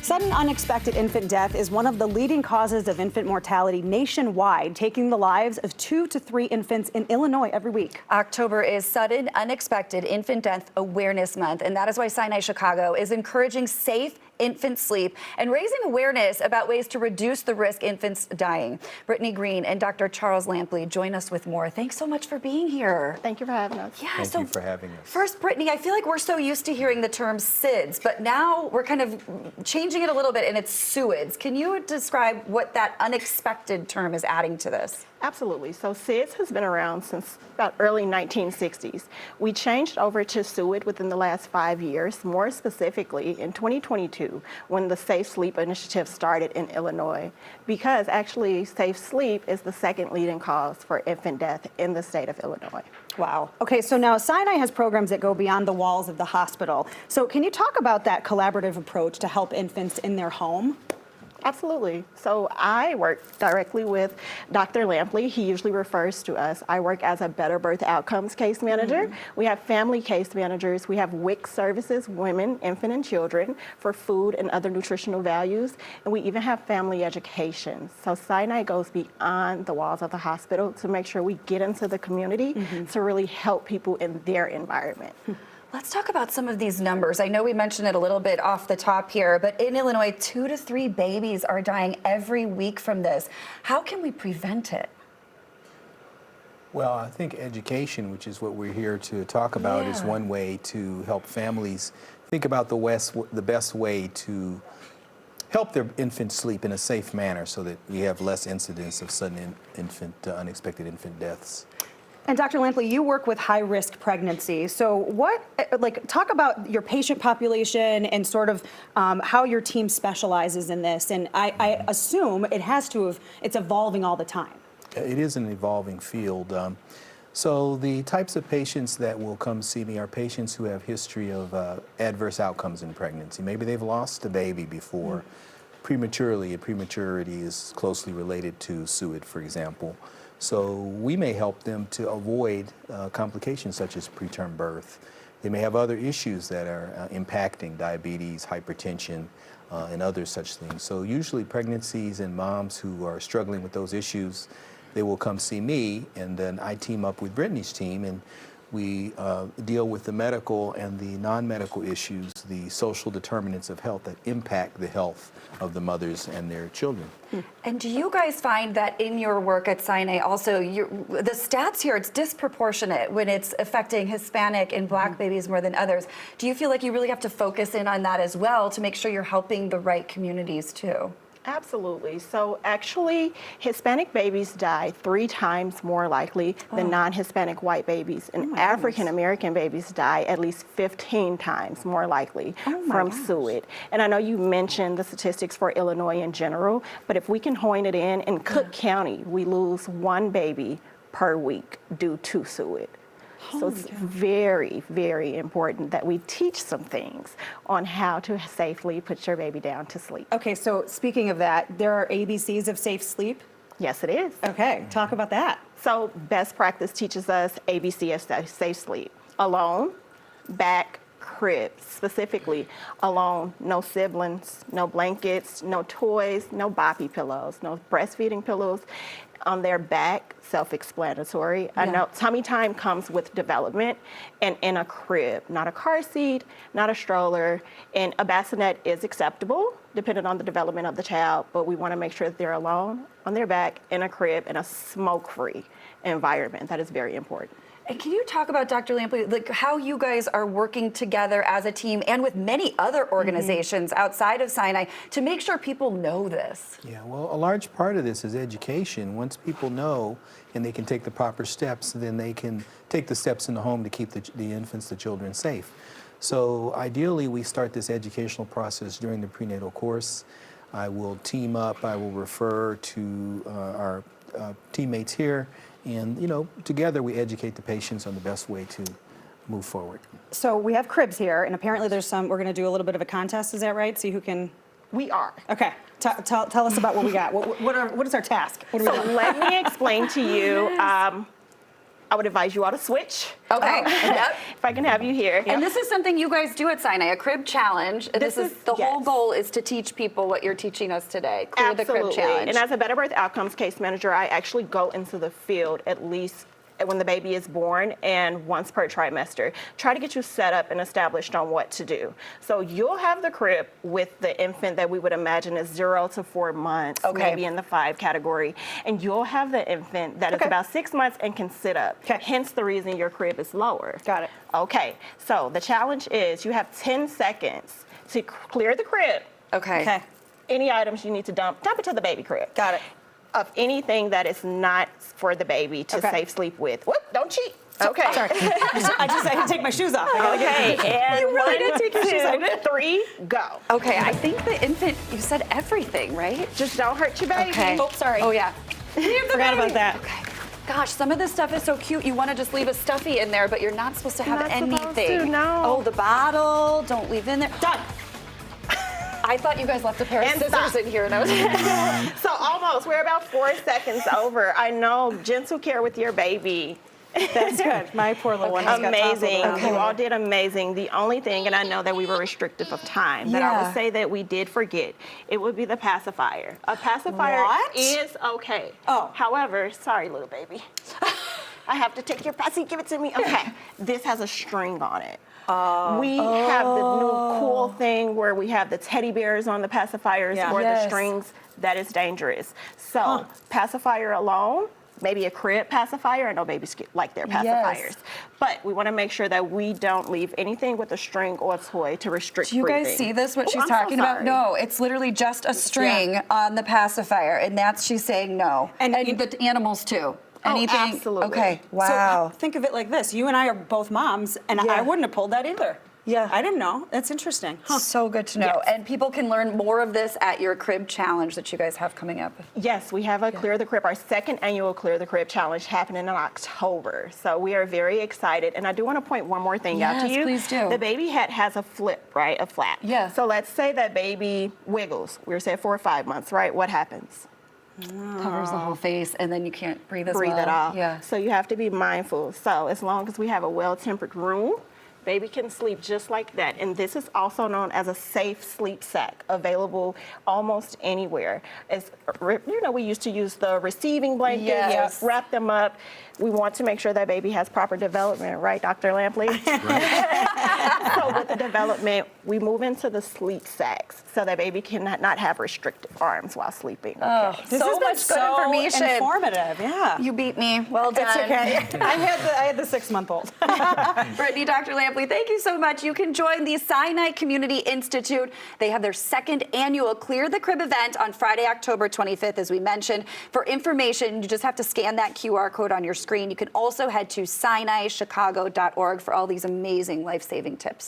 Sudden unexpected infant death is one of the leading causes of infant mortality nationwide, taking the lives of 2 to 3 infants in Illinois every week. October is Sudden Unexpected Infant Death Awareness Month, and that is why Sinai Chicago is encouraging safe infant sleep and raising awareness about ways to reduce the risk infants dying. Brittany Green and Dr. Charles Lampley join us with more. Thanks so much for being here. Thank you for having us. Yeah, Thank you for having us. First, Brittany, I feel like we're so used to hearing the term SIDS, but now we're kind of changing it a little bit and it's SUIDS. Can you describe what that unexpected term is adding to this? Absolutely. So SIDS has been around since about early 1960s. We changed over to SUID within the last 5 years, more specifically in 2022 when the Safe Sleep Initiative started in Illinois, because actually safe sleep is the second leading cause for infant death in the state of Illinois. Wow. Okay, so now Sinai has programs that go beyond the walls of the hospital. So can you talk about that collaborative approach to help infants in their home? Absolutely. So I work directly with Dr. Lampley. He usually refers to us. I work as a Better Birth Outcomes case manager. We have family case managers. We have WIC services, women, infant, and children, for food and other nutritional values. And we even have family education. So Sinai goes beyond the walls of the hospital to make sure we get into the community to really help people in their environment. Let's talk about some of these numbers. I know we mentioned it a little bit off the top here, but in Illinois, 2 to 3 babies are dying every week from this. How can we prevent it? Well, I think education, which is what we're here to talk about, is Yeah. one way to help families think about the best way to help their infants sleep in a safe manner so that we have less incidence of sudden unexpected infant deaths. And Dr. Lampley, you work with high-risk pregnancy. So talk about your patient population and sort of how your team specializes in this. And I assume it's evolving all the time. It is an evolving field. So the types of patients that will come see me are patients who have history of adverse outcomes in pregnancy. Maybe they've lost a baby before prematurely. Prematurity is closely related to SUID, for example. So we may help them to avoid complications such as preterm birth. They may have other issues that are impacting diabetes, hypertension, and other such things. So usually pregnancies and moms who are struggling with those issues, they will come see me, and then I team up with Brittany's team, and we deal with the medical and the non-medical issues, the social determinants of health that impact the health of the mothers and their children. And do you guys find that in your work at Sinai also, the stats here, it's disproportionate when it's affecting Hispanic and Black babies more than others? Do you feel like you really have to focus in on that as well to make sure you're helping the right communities too? Absolutely. So actually, Hispanic babies die 3 times more likely than non-Hispanic white babies. And African American babies die at least 15 times more likely from SUID. And I know you mentioned the statistics for Illinois in general, but if we can hone it in Cook County, we lose 1 baby per week due to SUID. So it's very, very important that we teach some things on how to safely put your baby down to sleep. Okay, so speaking of that, there are ABCs of safe sleep? Yes, it is. Okay, talk about that. So best practice teaches us ABC of safe sleep. Alone, back, crib, specifically alone, no siblings, no blankets, no toys, no boppy pillows, no breastfeeding pillows. On their back, self-explanatory. I know tummy time comes with development, and in a crib, not a car seat, not a stroller, and a bassinet is acceptable depending on the development of the child, but we want to make sure that they're alone, on their back, in a crib, in a smoke-free environment. That is very important. And can you talk about, Dr. Lampley, like how you guys are working together as a team and with many other organizations outside of Sinai to make sure people know this? Yeah, well, a large part of this is education. Once people know and they can take the proper steps, then they can take the steps in the home to keep the infants, the children safe. So ideally, we start this educational process during the prenatal course. I will team up, I will refer to our teammates here, and together we educate the patients on the best way to move forward. So we have cribs here, and apparently we're going to do a little bit of a contest, is that right? See who can... We are. Okay, tell us about what we got. What is our task? What do we do? Let me explain to you I would advise you all to switch. Okay. Yep. If I can have you here. And this is something you guys do at Sinai, a crib challenge. This is the whole yes. goal is to teach people what you're teaching us today. Clear the crib Absolutely. challenge. And as a Better Birth Outcomes case manager, I actually go into the field at least when the baby is born and once per trimester. Try to get you set up and established on what to do. So you'll have the crib with the infant that we would imagine is 0 to 4 months, Okay. maybe in the 5 category. And you'll have the infant that is Okay. about 6 months and can sit up. Okay. Hence the reason your crib is lower. Got it. Okay, so the challenge is you have 10 seconds to clear the crib. Okay. Okay. Any items you need to dump it to the baby crib. Got it. Of anything that is not for the baby to Okay. safe sleep with. Whoop, don't cheat. Okay. Sorry. I can take my shoes off. I gotta get Okay, and You really did take your shoes off. 2, 3, go. Okay, I think the infant, you said everything, right? Just don't hurt your baby. Okay. Oh, sorry. Oh, yeah. Forgot about that. Okay. Gosh, some of this stuff is so cute. You want to just leave a stuffy in there, but you're not supposed to have Not supposed anything. to, no. Oh, the bottle, don't leave in there. Done. I thought you guys left a pair of And scissors stop. in here. And I was So almost, we're about 4 seconds over. I know, gentle care with your baby. That's good. My poor little one has got tousled Amazing. around. You all did amazing. The only thing, and I know that we were restrictive of time, but I Yeah. would say that we did forget, it would be the pacifier. A pacifier What? is okay. Oh. However, sorry, little baby. I have to take your passy, give it to me. Okay. This has a string on it. We have the new cool thing where we have the teddy bears on the pacifiers Yeah. or Yes. the strings. That is dangerous. So pacifier alone, maybe a crib pacifier. I know babies like their pacifiers. Yes. But we want to make sure that we don't leave anything with a string or a toy to restrict Do you guys breathing. see this, what Oh, she's I'm so talking about? sorry. No, it's literally just a string on the pacifier, and that's she's saying no. And And you- the animals too. Oh, Anything? absolutely. Okay, So wow. think of it like this. You and I are both moms, and Yeah. I wouldn't have pulled that either. Yeah. I didn't know. That's interesting. Huh. So good to know. Yes. And people can learn more of this at your crib challenge that you guys have coming up. Yes, we have a Clear the Crib, our second annual Clear the Crib challenge happening in October. So we are very excited. And I do want to point one more thing out to Yes, you. please do. The baby hat has a flip, right? A flap. Yeah. So let's say that baby wiggles. We were saying 4 or 5 months, right? What happens? Covers the whole face, and then you can't breathe as Breathe well. it out. Yeah. So you have to be mindful. So as long as we have a well-tempered room, baby can sleep just like that. And this is also known as a safe sleep sack, available almost anywhere. As you know, we used to use the receiving blankets, Yes. wrap them up. We want to make sure that baby has proper development, right, Dr. Lampley? So with the development, we move into the sleep sacks so that baby can not have restricted arms while sleeping. Okay. This So has been much good so information. informative. Yeah. You beat me. Well done. It's okay. I had the 6-month-old. Brittany, Dr. Lampley, thank you so much. You can join the Sinai Community Institute. They have their second annual Clear the Crib event on Friday, October 25th, as we mentioned. For information, you just have to scan that QR code on your screen. You can also head to SinaiChicago.org for all these amazing life-saving tips.